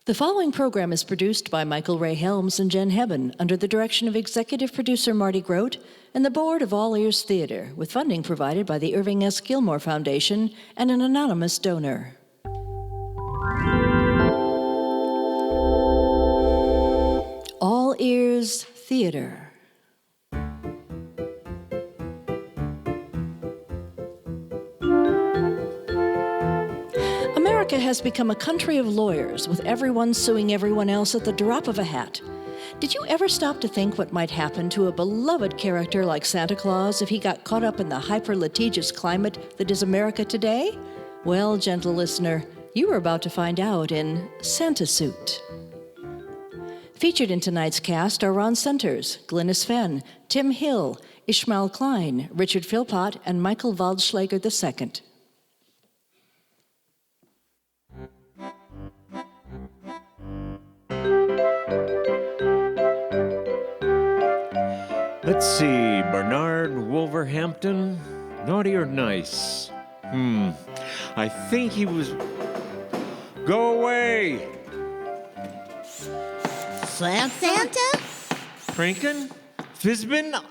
The following program is produced by Michael Ray Helms and Jen Hebben under the direction of executive producer Marty Grote and the board of All Ears Theater, with funding provided by the Irving S. Gilmore Foundation and an anonymous donor. All Ears Theater. America has become a country of lawyers, with everyone suing everyone else at the drop of a hat. Did you ever stop to think what might happen to a beloved character like Santa Claus if he got caught up in the hyper-litigious climate that is America today? Well, gentle listener, you are about to find out in Santa Suit. Featured in tonight's cast are Ron Centers, Glynis Fenn, Tim Hill, Ishmael Klein, Richard Philpot, and Michael Waldschlager II. Let's see, Bernard Wolverhampton, naughty or nice? I think he was... Go away! Santa? Prankan? Fizzbin?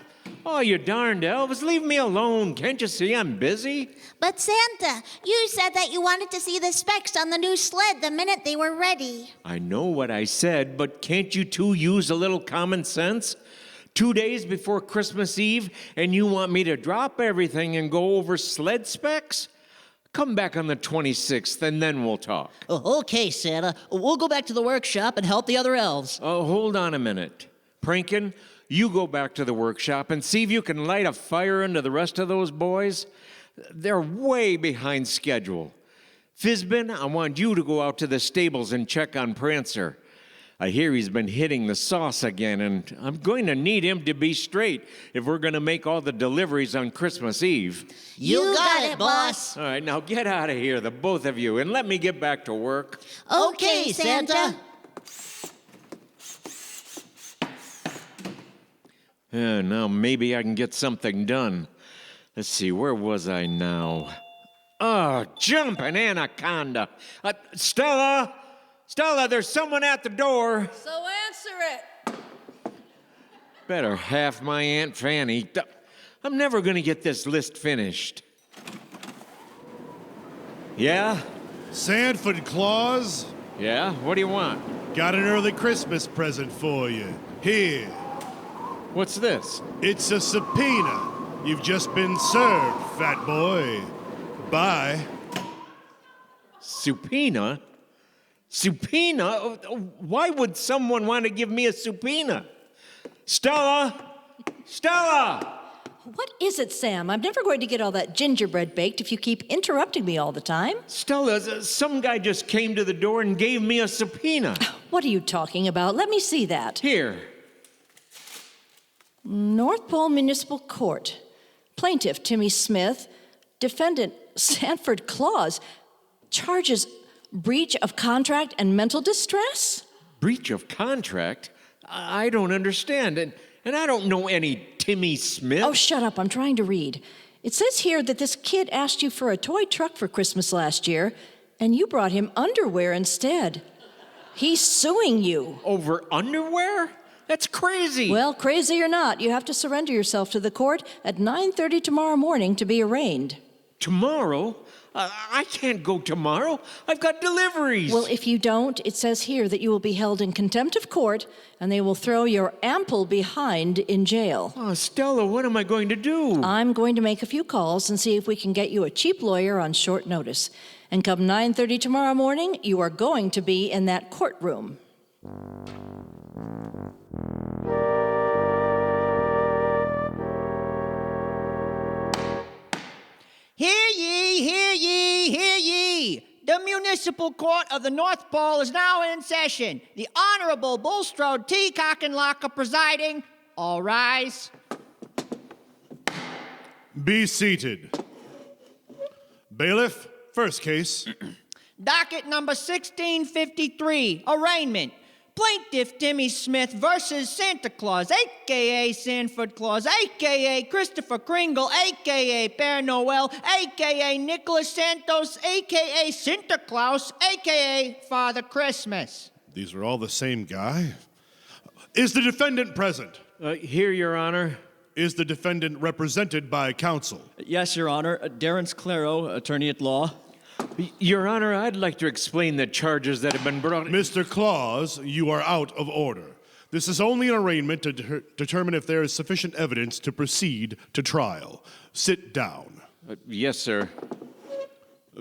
Oh, you darned elves, leave me alone. Can't you see I'm busy? But Santa, you said that you wanted to see the specs on the new sled the minute they were ready. I know what I said, but can't you two use a little common sense? 2 days before Christmas Eve, and you want me to drop everything and go over sled specs? Come back on the 26th, and then we'll talk. Oh, okay, Santa. We'll go back to the workshop and help the other elves. Oh, hold on a minute. Prankan, you go back to the workshop and see if you can light a fire under the rest of those boys. They're way behind schedule. Fizzbin, I want you to go out to the stables and check on Prancer. I hear he's been hitting the sauce again, and I'm going to need him to be straight if we're going to make all the deliveries on Christmas Eve. You got it, boss. All right, now get out of here, the both of you, and let me get back to work. Okay, Santa. Yeah, now maybe I can get something done. Let's see, where was I now? Oh, jumping anaconda. Stella! Stella, there's someone at the door. So answer it. Better half my Aunt Fanny. I'm never going to get this list finished. Yeah? Sanford Claus, Yeah? What do you want? got an early Christmas present for you. Here. What's this? It's a subpoena. You've just been served, fat boy. Bye. Subpoena? Subpoena? Why would someone want to give me a subpoena? Stella! Stella! What is it, Sam? I'm never going to get all that gingerbread baked if you keep interrupting me all the time. Stella, some guy just came to the door and gave me a subpoena. What are you talking about? Let me see that. Here. North Pole Municipal Court. Plaintiff Timmy Smith. Defendant Sanford Claus. Charges breach of contract and mental distress? Breach of contract? I don't understand. And I don't know any Timmy Smith. Oh, shut up. I'm trying to read. It says here that this kid asked you for a toy truck for Christmas last year, and you brought him underwear instead. He's suing you. Over underwear? That's crazy. Well, crazy or not, you have to surrender yourself to the court at 9:30 tomorrow morning to be arraigned. Tomorrow? I can't go tomorrow. I've got deliveries. Well, if you don't, it says here that you will be held in contempt of court, and they will throw your ample behind in jail. Oh, Stella, what am I going to do? I'm going to make a few calls and see if we can get you a cheap lawyer on short notice. And come 9:30 tomorrow morning, you are going to be in that courtroom. Hear ye, hear ye, hear ye. The Municipal Court of the North Pole is now in session. The Honorable Bulstrode T. Cockenlocker presiding. All rise. Be seated. Bailiff, first case. Docket number 1653, arraignment. Plaintiff Timmy Smith versus Santa Claus, a.k.a. Sanford Claus, a.k.a. Christopher Kringle, a.k.a. Père Noel, a.k.a. Nicholas Santos, a.k.a. Santa Claus, a.k.a. Father Christmas. These are all the same guy. Is the defendant present? Here, Your Honor. Is the defendant represented by counsel? Yes, Your Honor. Darrence Claro, attorney at law. Your Honor, I'd like to explain the charges that have been brought... Mr. Claus, you are out of order. This is only an arraignment to determine if there is sufficient evidence to proceed to trial. Sit down. Yes, sir.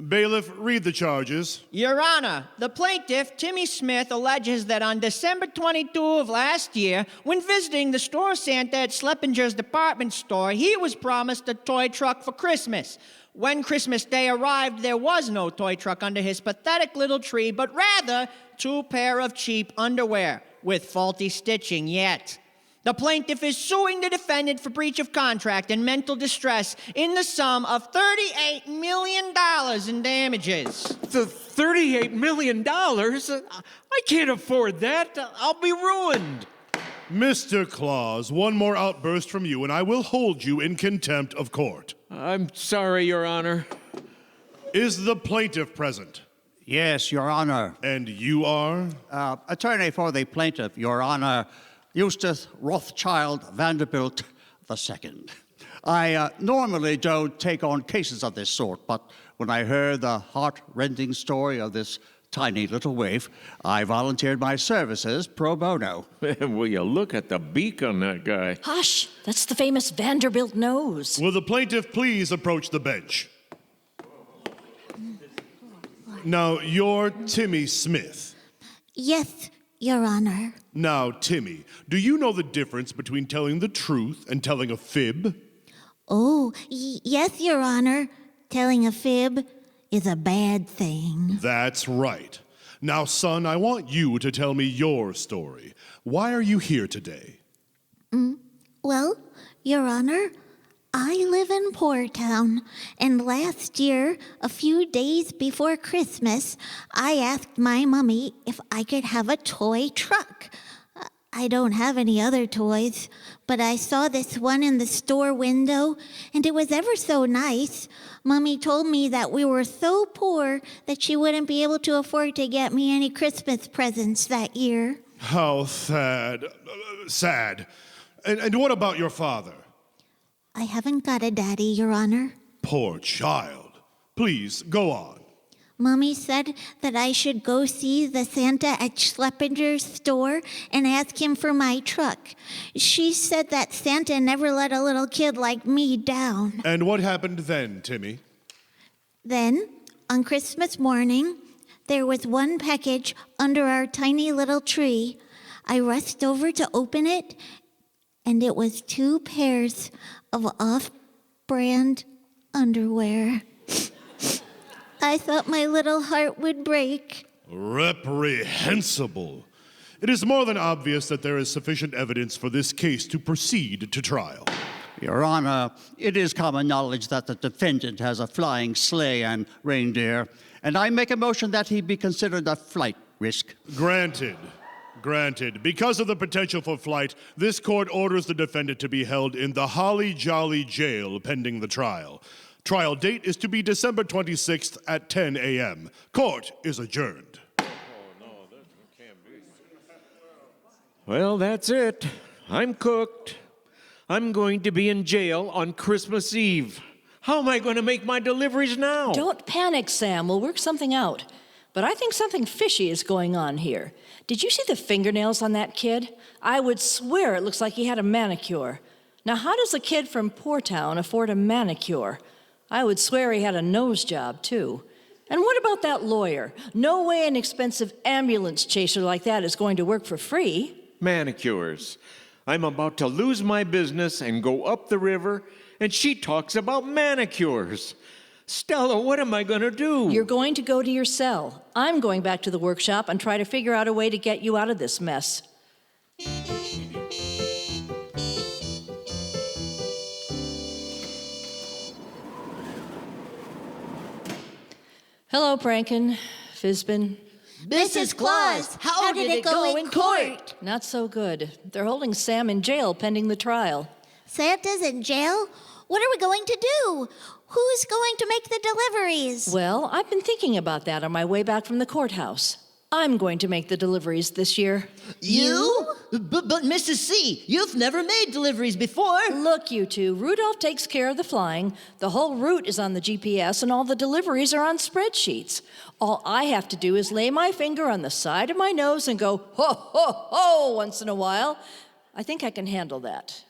Bailiff, read the charges. Your Honor, the plaintiff, Timmy Smith, alleges that on December 22 of last year, when visiting the store Santa at Schlepinger's department store, he was promised a toy truck for Christmas. When Christmas Day arrived, there was no toy truck under his pathetic little tree, but rather 2 pair of cheap underwear with faulty stitching yet. The plaintiff is suing the defendant for breach of contract and mental distress in the sum of $38 million in damages. The $38 million? I can't afford that. I'll be ruined. Mr. Claus, one more outburst from you, and I will hold you in contempt of court. I'm sorry, Your Honor. Is the plaintiff present? Yes, Your Honor. And you are? Attorney for the plaintiff, Your Honor, Eustace Rothschild Vanderbilt II. I normally don't take on cases of this sort, but when I heard the heart-rending story of this tiny little waif, I volunteered my services pro bono. Will you look at the beak on that guy? Hush! That's the famous Vanderbilt nose. Will the plaintiff please approach the bench? Now, you're Timmy Smith. Yes, Your Honor. Now, Timmy, do you know the difference between telling the truth and telling a fib? Oh, yes, Your Honor. Telling a fib is a bad thing. That's right. Now, son, I want you to tell me your story. Why are you here today? Well, Your Honor, I live in Poor Town, and last year, a few days before Christmas, I asked my mummy if I could have a toy truck. I don't have any other toys, but I saw this one in the store window, and it was ever so nice. Mummy told me that we were so poor that she wouldn't be able to afford to get me any Christmas presents that year. How sad. Sad. And what about your father? I haven't got a daddy, Your Honor. Poor child. Please, go on. Mummy said that I should go see the Santa at Schlepinger's store and ask him for my truck. She said that Santa never let a little kid like me down. And what happened then, Timmy? Then, on Christmas morning, there was one package under our tiny little tree. I rushed over to open it, and it was 2 pairs of off-brand underwear. I thought my little heart would break. Reprehensible. It is more than obvious that there is sufficient evidence for this case to proceed to trial. Your Honor, it is common knowledge that the defendant has a flying sleigh and reindeer, and I make a motion that he be considered a flight risk. Granted. Granted. Because of the potential for flight, this court orders the defendant to be held in the Holly Jolly Jail pending the trial. Trial date is to be December 26th at 10 a.m. Court is adjourned. Well, that's it. I'm cooked. I'm going to be in jail on Christmas Eve. How am I going to make my deliveries now? Don't panic, Sam. We'll work something out. But I think something fishy is going on here. Did you see the fingernails on that kid? I would swear it looks like he had a manicure. Now, how does a kid from Poor Town afford a manicure? I would swear he had a nose job, too. And what about that lawyer? No way an expensive ambulance chaser like that is going to work for free. Manicures. I'm about to lose my business and go up the river, and she talks about manicures. Stella, what am I going to do? You're going to go to your cell. I'm going back to the workshop and try to figure out a way to get you out of this mess. Hello, Prankan. Fizzbin. Mrs. Claus, how did it go in court? Not so good. They're holding Sam in jail pending the trial. Santa's in jail? What are we going to do? Who's going to make the deliveries? Well, I've been thinking about that on my way back from the courthouse. I'm going to make the deliveries this year. You? But Mrs. C, you've never made deliveries before. Look, you two, Rudolph takes care of the flying. The whole route is on the GPS, and all the deliveries are on spreadsheets. All I have to do is lay my finger on the side of my nose and go, ho, ho, ho, once in a while. I think I can handle that.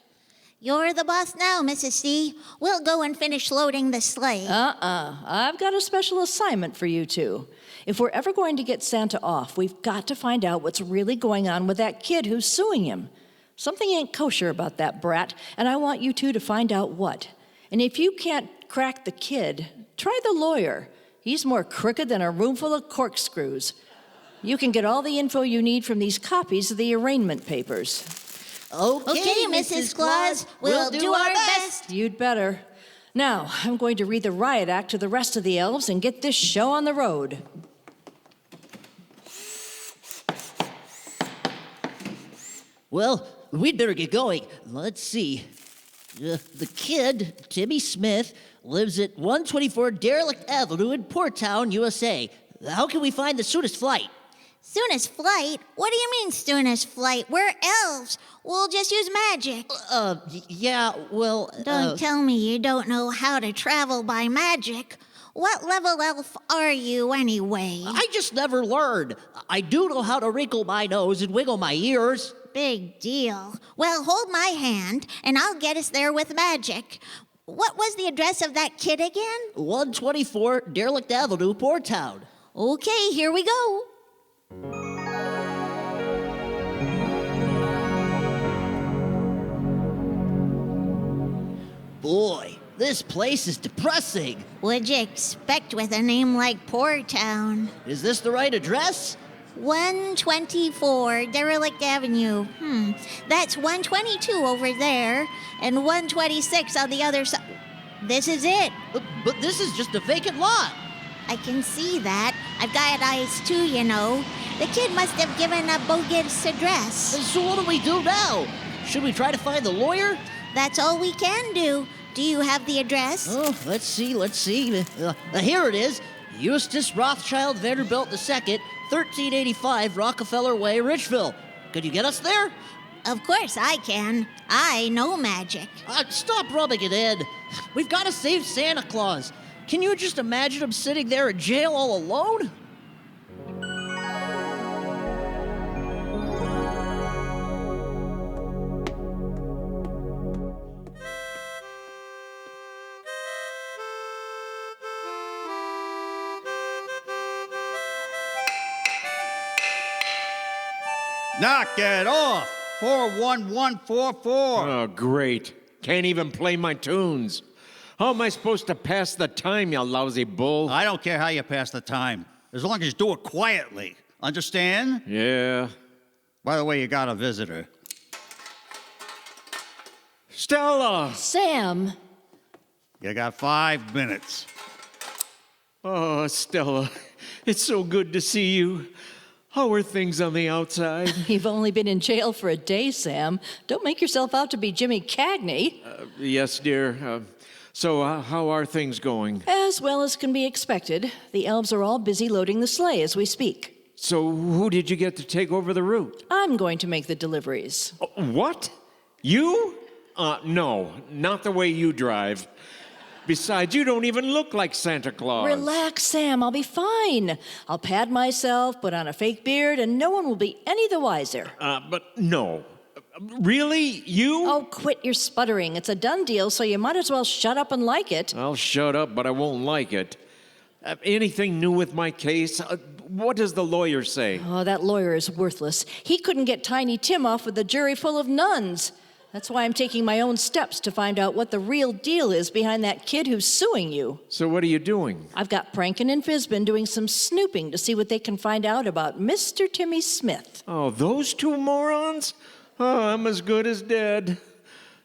You're the boss now, Mrs. C. We'll go and finish loading the sleigh. I've got a special assignment for you two. If we're ever going to get Santa off, we've got to find out what's really going on with that kid who's suing him. Something ain't kosher about that brat, and I want you two to find out what. And if you can't crack the kid, try the lawyer. He's more crooked than a room full of corkscrews. You can get all the info you need from these copies of the arraignment papers. Okay, Mrs. Claus, we'll do our best. You'd better. Now, I'm going to read the riot act to the rest of the elves and get this show on the road. Well, we'd better get going. Let's see. The kid, Timmy Smith, lives at 124 Derelict Avenue in Port Town, USA. How can we find the soonest flight? Soonest flight? What do you mean, soonest flight? We're elves. We'll just use magic. Yeah, well... Don't tell me you don't know how to travel by magic. What level elf are you, anyway? I just never learned. I do know how to wrinkle my nose and wiggle my ears. Big deal. Well, hold my hand, and I'll get us there with magic. What was the address of that kid again? 124 Derelict Avenue, Port Town. Okay, here we go. Boy, this place is depressing. What'd you expect with a name like Port Town? Is this the right address? 124 Derelict Avenue. That's 122 over there, and 126 on the other side. This is it. But this is just a vacant lot. I can see that. I've got eyes too, you know. The kid must have given a bogus address. So what do we do now? Should we try to find the lawyer? That's all we can do. Do you have the address? Oh, let's see. Here it is. Eustace Rothschild Vanderbilt II, 1385 Rockefeller Way, Richville. Could you get us there? Of course I can. I know magic. Stop rubbing it in. We've got to save Santa Claus. Can you just imagine him sitting there in jail all alone? Knock it off! 41144. Oh, great. Can't even play my tunes. How am I supposed to pass the time, you lousy bull? I don't care how you pass the time, as long as you do it quietly. Understand? Yeah. By the way, you got a visitor. Stella! Sam! You got 5 minutes. Oh, Stella, it's so good to see you. How are things on the outside? You've only been in jail for a day, Sam. Don't make yourself out to be Jimmy Cagney. Yes, dear. So how are things going? As well as can be expected. The elves are all busy loading the sleigh as we speak. So who did you get to take over the route? I'm going to make the deliveries. What? You? No, not the way you drive. Besides, you don't even look like Santa Claus. Relax, Sam. I'll be fine. I'll pad myself, put on a fake beard, and no one will be any the wiser. But no. Really? You? Oh, quit your sputtering. It's a done deal, so you might as well shut up and like it. I'll shut up, but I won't like it. Anything new with my case? What does the lawyer say? Oh, that lawyer is worthless. He couldn't get Tiny Tim off with a jury full of nuns. That's why I'm taking my own steps to find out what the real deal is behind that kid who's suing you. So what are you doing? I've got Prankan and Fizzbin doing some snooping to see what they can find out about Mr. Timmy Smith. Oh, those two morons? Oh, I'm as good as dead.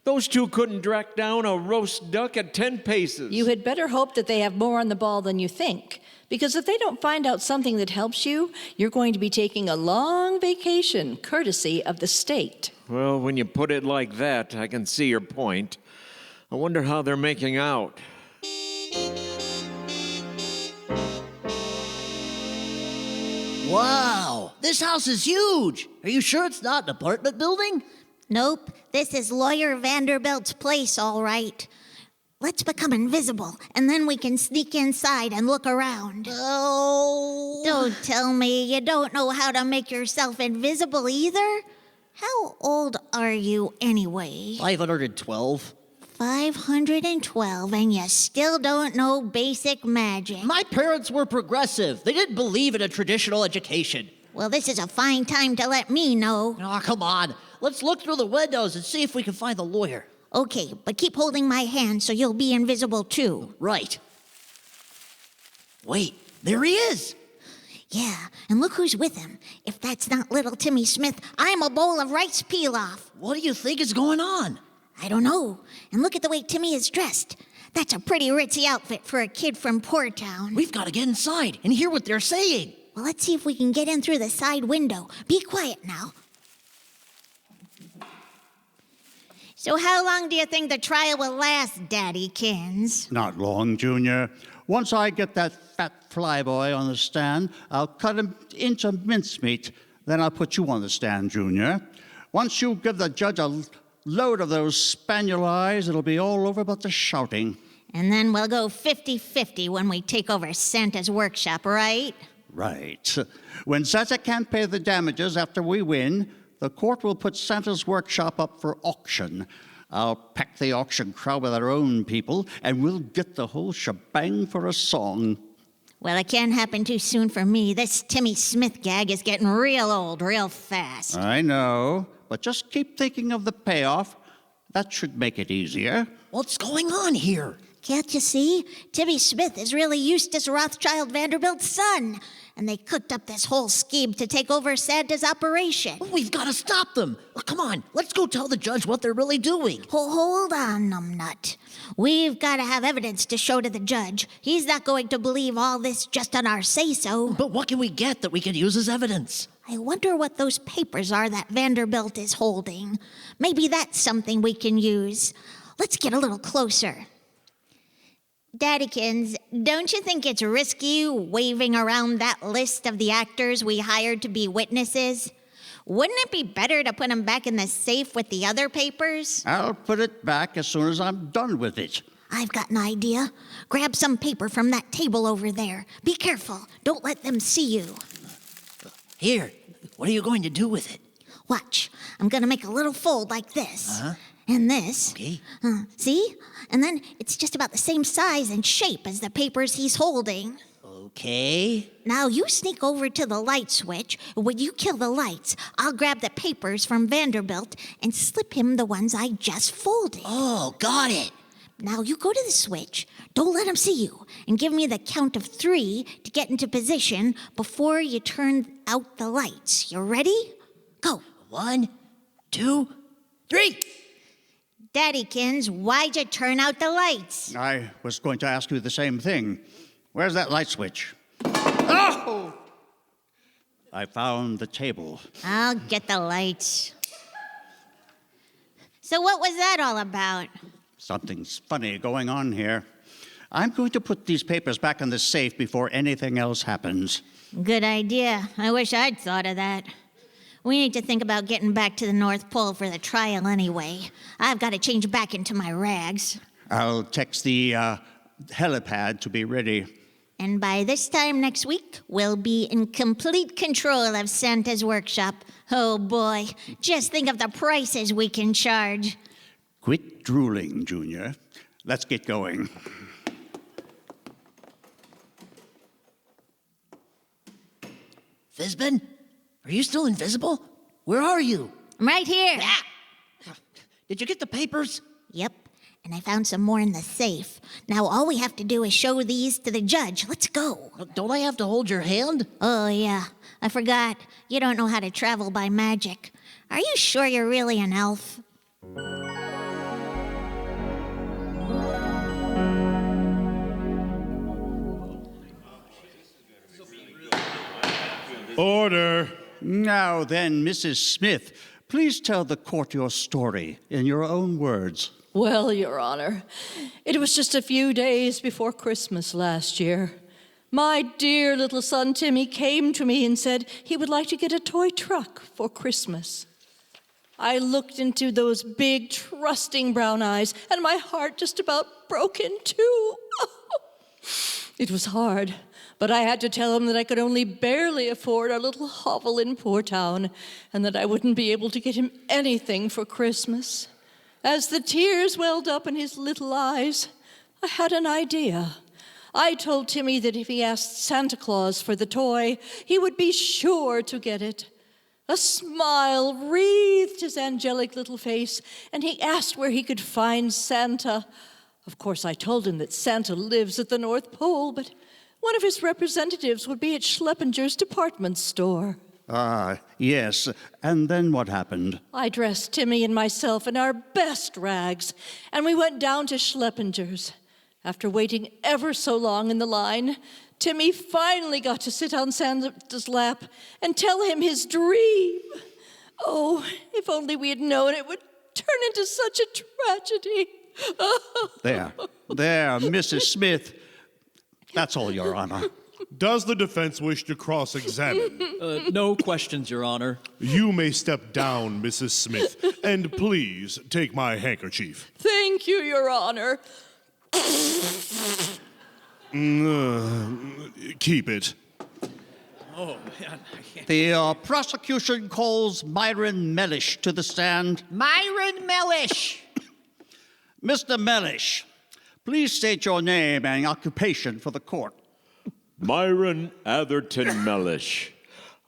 Those two couldn't track down a roast duck at 10 paces. You had better hope that they have more on the ball than you think. Because if they don't find out something that helps you, you're going to be taking a long vacation, courtesy of the state. Well, when you put it like that, I can see your point. I wonder how they're making out. Wow, this house is huge. Are you sure it's not an apartment building? Nope, this is Lawyer Vanderbilt's place, all right. Let's become invisible, and then we can sneak inside and look around. Oh. Don't tell me you don't know how to make yourself invisible either. How old are you anyway? 512. 512, and you still don't know basic magic. My parents were progressive. They didn't believe in a traditional education. Well, this is a fine time to let me know. Oh, come on. Let's look through the windows and see if we can find the lawyer. Okay, but keep holding my hand so you'll be invisible too. Right. Wait, there he is. Yeah, and look who's with him. If that's not little Timmy Smith, I'm a bowl of rice pilaf. What do you think is going on? I don't know. And look at the way Timmy is dressed. That's a pretty ritzy outfit for a kid from Poor Town. We've got to get inside and hear what they're saying. Well, let's see if we can get in through the side window. Be quiet now. So how long do you think the trial will last, Daddykins? Not long, Junior. Once I get that fat flyboy on the stand, I'll cut him into mincemeat. Then I'll put you on the stand, Junior. Once you give the judge a load of those spaniel eyes, it'll be all over but the shouting. And then we'll go 50-50 when we take over Santa's workshop, right? Right. When Santa can't pay the damages after we win, the court will put Santa's workshop up for auction. I'll pack the auction crowd with our own people, and we'll get the whole shebang for a song. Well, it can't happen too soon for me. This Timmy Smith gag is getting real old real fast. I know, but just keep thinking of the payoff. That should make it easier. What's going on here? Can't you see? Timmy Smith is really Eustace Rothschild Vanderbilt's son. And they cooked up this whole scheme to take over Santa's operation. We've got to stop them. Come on, let's go tell the judge what they're really doing. Hold on, numbnut. We've got to have evidence to show to the judge. He's not going to believe all this just on our say-so. But what can we get that we can use as evidence? I wonder what those papers are that Vanderbilt is holding. Maybe that's something we can use. Let's get a little closer. Daddykins, don't you think it's risky waving around that list of the actors we hired to be witnesses? Wouldn't it be better to put them back in the safe with the other papers? I'll put it back as soon as I'm done with it. I've got an idea. Grab some paper from that table over there. Be careful. Don't let them see you. Here, what are you going to do with it? Watch. I'm going to make a little fold like this. Uh-huh. And this. Okay. See? And then it's just about the same size and shape as the papers he's holding. Okay. Now you sneak over to the light switch. When you kill the lights, I'll grab the papers from Vanderbilt and slip him the ones I just folded. Oh, got it. Now you go to the switch, don't let him see you, and give me the count of 3 to get into position before you turn out the lights. You ready? Go. 1, 2, 3. Daddykins, why'd you turn out the lights? I was going to ask you the same thing. Where's that light switch? Oh! I found the table. I'll get the lights. So what was that all about? Something's funny going on here. I'm going to put these papers back in the safe before anything else happens. Good idea. I wish I'd thought of that. We need to think about getting back to the North Pole for the trial anyway. I've got to change back into my rags. I'll text the helipad to be ready. And by this time next week, we'll be in complete control of Santa's workshop. Oh boy, just think of the prices we can charge. Quit drooling, Junior. Let's get going. Fizzbin, are you still invisible? Where are you? I'm right here. Did you get the papers? Yep, and I found some more in the safe. Now all we have to do is show these to the judge. Let's go. Don't I have to hold your hand? Oh, yeah, I forgot. You don't know how to travel by magic. Are you sure you're really an elf? Order. Now then, Mrs. Smith, please tell the court your story in your own words. Well, Your Honor, it was just a few days before Christmas last year. My dear little son Timmy came to me and said he would like to get a toy truck for Christmas. I looked into those big, trusting brown eyes, and my heart just about broke in two. It was hard, but I had to tell him that I could only barely afford our little hovel in Poor Town, and that I wouldn't be able to get him anything for Christmas. As the tears welled up in his little eyes, I had an idea. I told Timmy that if he asked Santa Claus for the toy, he would be sure to get it. A smile wreathed his angelic little face, and he asked where he could find Santa. Of course, I told him that Santa lives at the North Pole, but one of his representatives would be at Schleppenger's department store. Ah, yes. And then what happened? I dressed Timmy and myself in our best rags, and we went down to Schleppenger's. After waiting ever so long in the line, Timmy finally got to sit on Santa's lap and tell him his dream. Oh, if only we had known it would turn into such a tragedy. There, Mrs. Smith. That's all, Your Honor. Does the defense wish to cross-examine? No questions, Your Honor. You may step down, Mrs. Smith, and please take my handkerchief. Thank you, Your Honor. Keep it. Oh, man. The prosecution calls Myron Mellish to the stand. Myron Mellish. Mr. Mellish, please state your name and occupation for the court. Myron Atherton Mellish.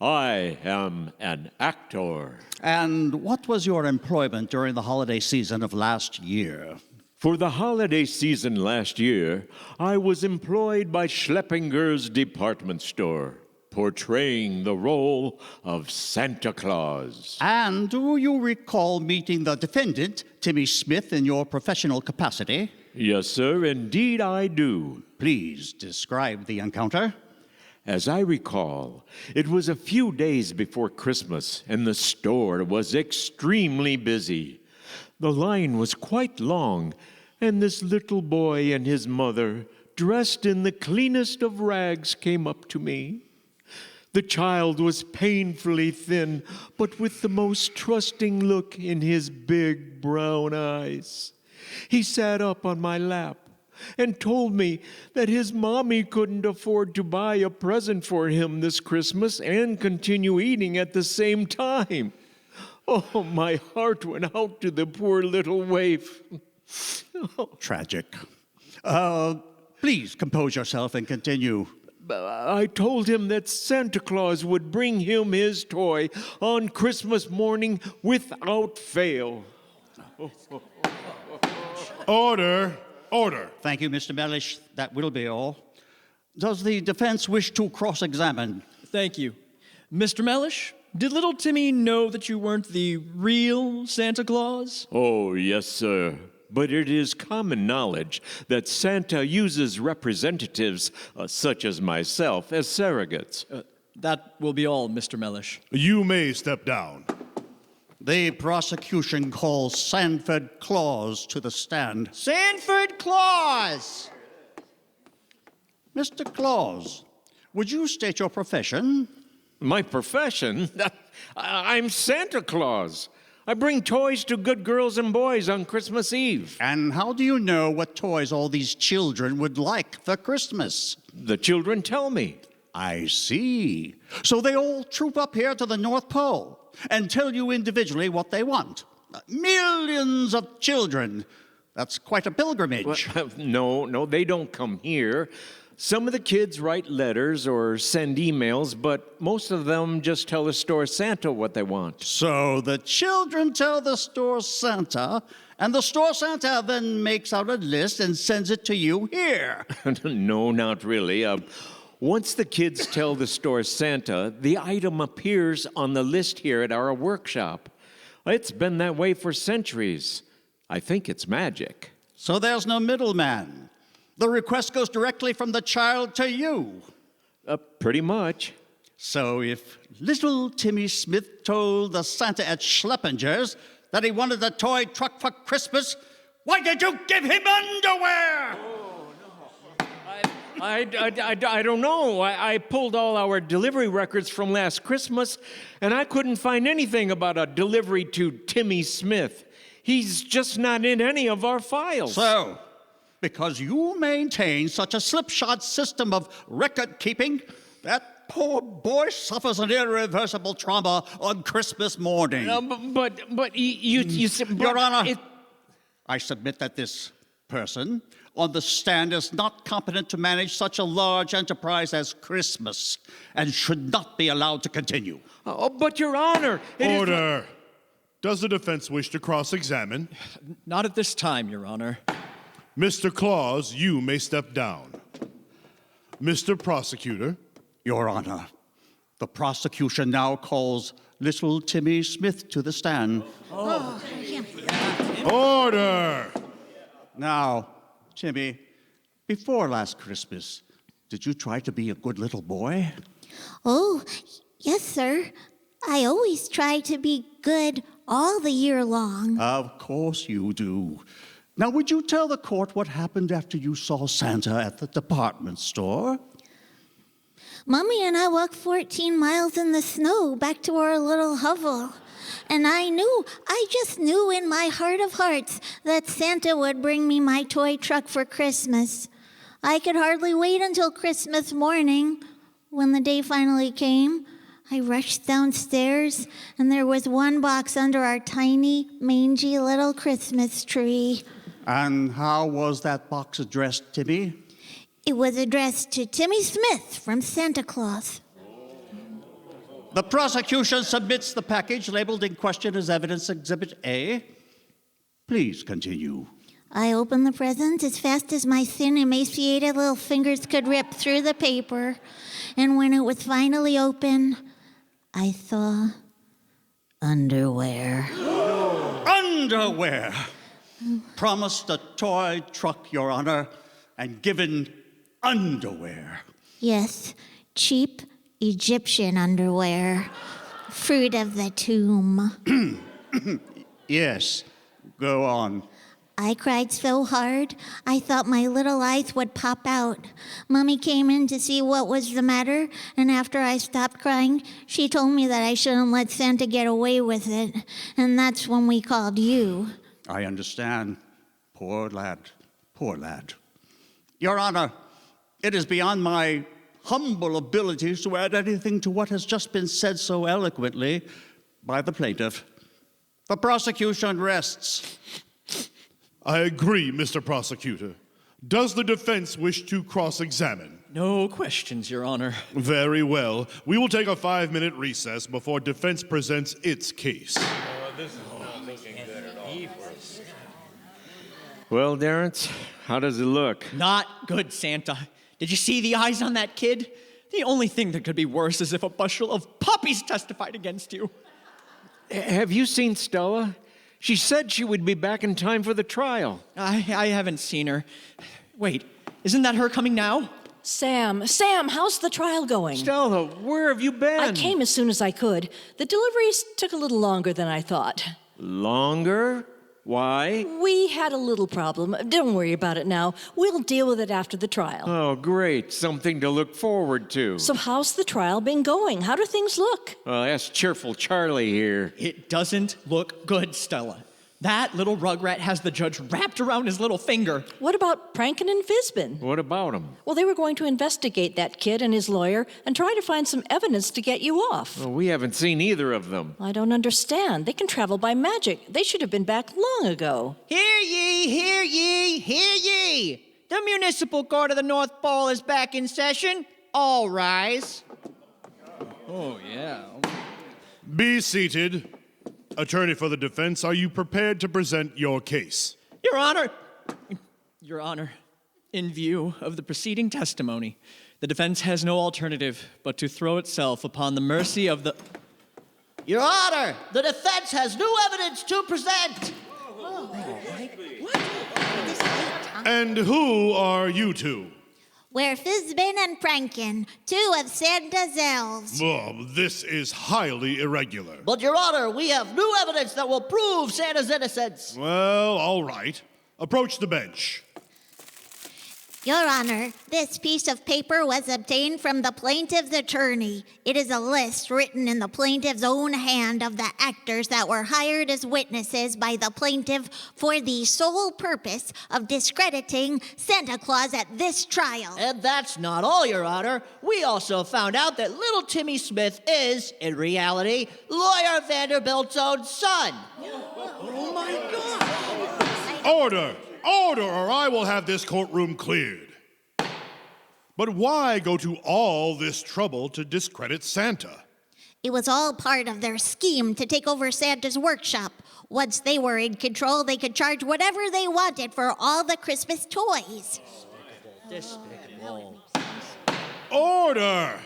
I am an actor. And what was your employment during the holiday season of last year? For the holiday season last year, I was employed by Schleppenger's department store, portraying the role of Santa Claus. And do you recall meeting the defendant, Timmy Smith, in your professional capacity? Yes, sir, indeed I do. Please describe the encounter. As I recall, it was a few days before Christmas, and the store was extremely busy. The line was quite long, and this little boy and his mother, dressed in the cleanest of rags, came up to me. The child was painfully thin, but with the most trusting look in his big brown eyes. He sat up on my lap and told me that his mommy couldn't afford to buy a present for him this Christmas and continue eating at the same time. Oh, my heart went out to the poor little waif. Tragic. Please compose yourself and continue. I told him that Santa Claus would bring him his toy on Christmas morning without fail. Order. Order. Thank you, Mr. Mellish. That will be all. Does the defense wish to cross-examine? Thank you. Mr. Mellish, did little Timmy know that you weren't the real Santa Claus? Oh, yes, sir. But it is common knowledge that Santa uses representatives such as myself as surrogates. That will be all, Mr. Mellish. You may step down. The prosecution calls Sanford Claus to the stand. Sanford Claus. Mr. Claus, would you state your profession? My profession? I'm Santa Claus. I bring toys to good girls and boys on Christmas Eve. And how do you know what toys all these children would like for Christmas? The children tell me. I see. So they all troop up here to the North Pole and tell you individually what they want. Millions of children. That's quite a pilgrimage. Well, no, they don't come here. Some of the kids write letters or send emails, but most of them just tell the store Santa what they want. So the children tell the store Santa, and the store Santa then makes out a list and sends it to you here. No, not really. Once the kids tell the store Santa, the item appears on the list here at our workshop. It's been that way for centuries. I think it's magic. So there's no middleman. The request goes directly from the child to you. Pretty much. So if little Timmy Smith told the Santa at Schleppinger's that he wanted a toy truck for Christmas, why did you give him underwear? I don't know. I pulled all our delivery records from last Christmas, and I couldn't find anything about a delivery to Timmy Smith. He's just not in any of our files. So, because you maintain such a slipshod system of record keeping, that poor boy suffers an irreversible trauma on Christmas morning. But you said... Your Honor, I submit that this person on the stand is not competent to manage such a large enterprise as Christmas and should not be allowed to continue. Oh, but Your Honor... Order. Does the defense wish to cross-examine? Not at this time, Your Honor. Mr. Claus, you may step down. Mr. Prosecutor. Your Honor, the prosecution now calls little Timmy Smith to the stand. Order! Now, Timmy, before last Christmas, did you try to be a good little boy? Oh, yes, sir. I always try to be good all the year long. Of course you do. Now, would you tell the court what happened after you saw Santa at the department store? Mommy and I walked 14 miles in the snow back to our little hovel. And I just knew in my heart of hearts that Santa would bring me my toy truck for Christmas. I could hardly wait until Christmas morning. When the day finally came, I rushed downstairs, and there was one box under our tiny, mangy little Christmas tree. And how was that box addressed, Timmy? It was addressed to Timmy Smith from Santa Claus. The prosecution submits the package labeled in question as Evidence Exhibit A. Please continue. I opened the present as fast as my thin, emaciated little fingers could rip through the paper. And when it was finally open, I saw underwear. Underwear! Promised a toy truck, Your Honor, and given underwear. Yes, cheap Egyptian underwear. Fruit of the tomb. Yes, go on. I cried so hard, I thought my little eyes would pop out. Mommy came in to see what was the matter, and after I stopped crying, she told me that I shouldn't let Santa get away with it. And that's when we called you. I understand. Poor lad, poor lad. Your Honor, it is beyond my humble abilities to add anything to what has just been said so eloquently by the plaintiff. The prosecution rests. I agree, Mr. Prosecutor. Does the defense wish to cross-examine? No questions, Your Honor. Very well. We will take a 5-minute recess before defense presents its case. Well, Darrence, how does it look? Not good, Santa. Did you see the eyes on that kid? The only thing that could be worse is if a bushel of puppies testified against you. Have you seen Stella? She said she would be back in time for the trial. I haven't seen her. Wait, isn't that her coming now? Sam, how's the trial going? Stella, where have you been? I came as soon as I could. The deliveries took a little longer than I thought. Longer? Why? We had a little problem. Don't worry about it now. We'll deal with it after the trial. Oh, great. Something to look forward to. So how's the trial been going? How do things look? That's cheerful Charlie here. It doesn't look good, Stella. That little rugrat has the judge wrapped around his little finger. What about Prankan and Fizzbin? What about him? Well, they were going to investigate that kid and his lawyer and try to find some evidence to get you off. Well, we haven't seen either of them. I don't understand. They can travel by magic. They should have been back long ago. Hear ye, hear ye, hear ye. The municipal court of the North Pole is back in session. All rise. Oh, yeah. Be seated. Attorney for the defense, are you prepared to present your case? Your Honor, in view of the preceding testimony, the defense has no alternative but to throw itself upon the mercy of the... Your Honor, the defense has new evidence to present. And who are you two? We're Fizzbin and Prankan, two of Santa's elves. Oh, this is highly irregular. But, Your Honor, we have new evidence that will prove Santa's innocence. Well, all right. Approach the bench. Your Honor, this piece of paper was obtained from the plaintiff's attorney. It is a list written in the plaintiff's own hand of the actors that were hired as witnesses by the plaintiff for the sole purpose of discrediting Santa Claus at this trial. And that's not all, Your Honor. We also found out that little Timmy Smith is, in reality, Lawyer Vanderbilt's own son. Oh my God! Order! Order, or I will have this courtroom cleared. But why go to all this trouble to discredit Santa? It was all part of their scheme to take over Santa's workshop. Once they were in control, they could charge whatever they wanted for all the Christmas toys. Despicable. Order!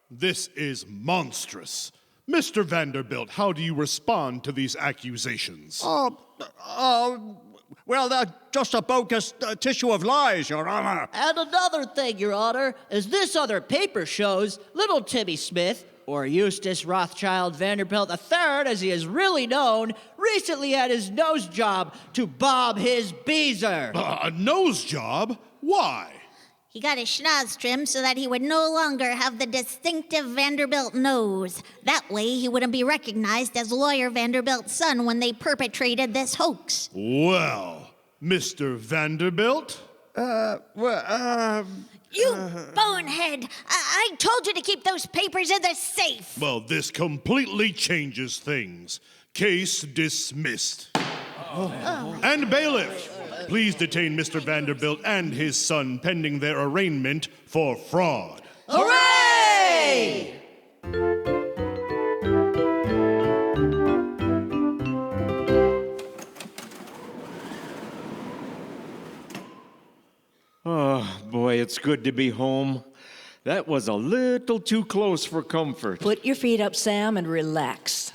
This is monstrous. Mr. Vanderbilt, how do you respond to these accusations? Well, they're just a bogus tissue of lies, Your Honor. And another thing, Your Honor, as this other paper shows, little Timmy Smith, or Eustace Rothschild Vanderbilt III, as he is really known, recently had his nose job to Bob his Beezer. A nose job? Why? He got his schnoz trimmed so that he would no longer have the distinctive Vanderbilt nose. That way, he wouldn't be recognized as Lawyer Vanderbilt's son when they perpetrated this hoax. Well, Mr. Vanderbilt? You bonehead! I told you to keep those papers in the safe! Well, this completely changes things. Case dismissed. And bailiff, please detain Mr. Vanderbilt and his son pending their arraignment for fraud. Hooray! Oh, boy, it's good to be home. That was a little too close for comfort. Put your feet up, Sam, and relax.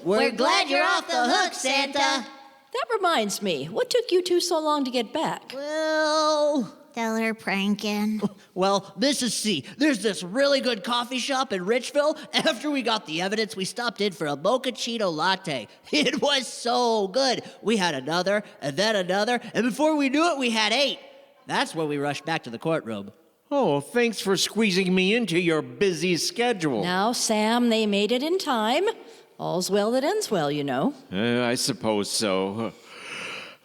We're glad you're off the hook, Santa. That reminds me, what took you two so long to get back? Tell her, Prankan. Well, there's this really good coffee shop in Richville. After we got the evidence, we stopped in for a mochaccino latte. It was so good. We had another, and then another, and before we knew it, we had 8. That's when we rushed back to the courtroom. Oh, thanks for squeezing me into your busy schedule. Now, Sam, they made it in time. All's well that ends well, you know. I suppose so.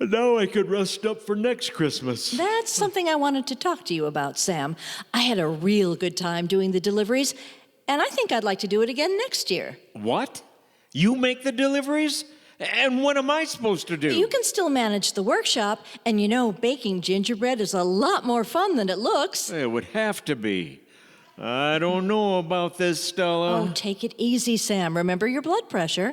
Now I could rest up for next Christmas. That's something I wanted to talk to you about, Sam. I had a real good time doing the deliveries, and I think I'd like to do it again next year. What? You make the deliveries? And what am I supposed to do? You can still manage the workshop, and you know, baking gingerbread is a lot more fun than it looks. It would have to be. I don't know about this, Stella. Oh, take it easy, Sam. Remember your blood pressure.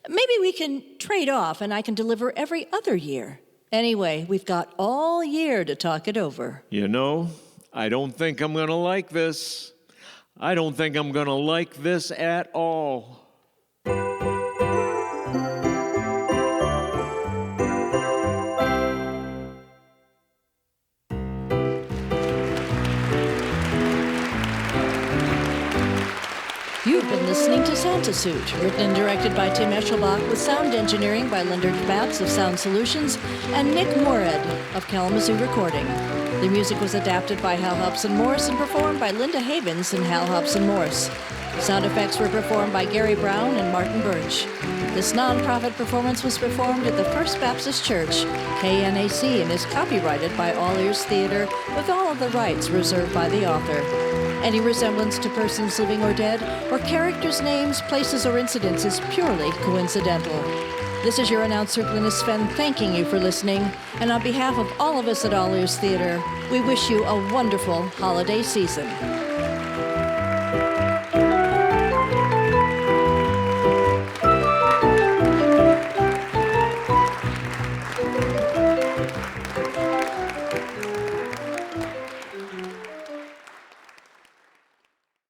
Maybe we can trade off, and I can deliver every other year. Anyway, we've got all year to talk it over. You know, I don't think I'm going to like this. I don't think I'm going to like this at all. You've been listening to Santa Suit, written and directed by Tim Eschelbach, with sound engineering by Leonard Batts of Sound Solutions and Nick Moorhead of Kalamazoo Recording. The music was adapted by Hal Hobson Morris and performed by Linda Havens and Hal Hobson Morris. Sound effects were performed by Gary Brown and Martin Birch. This non-profit performance was performed at the First Baptist Church, KNAC, and is copyrighted by All Ears Theater, with all of the rights reserved by the author. Any resemblance to persons living or dead, or characters' names, places, or incidents is purely coincidental. This is your announcer, Glynis Fenn, thanking you for listening. And on behalf of all of us at All Ears Theater, we wish you a wonderful holiday season.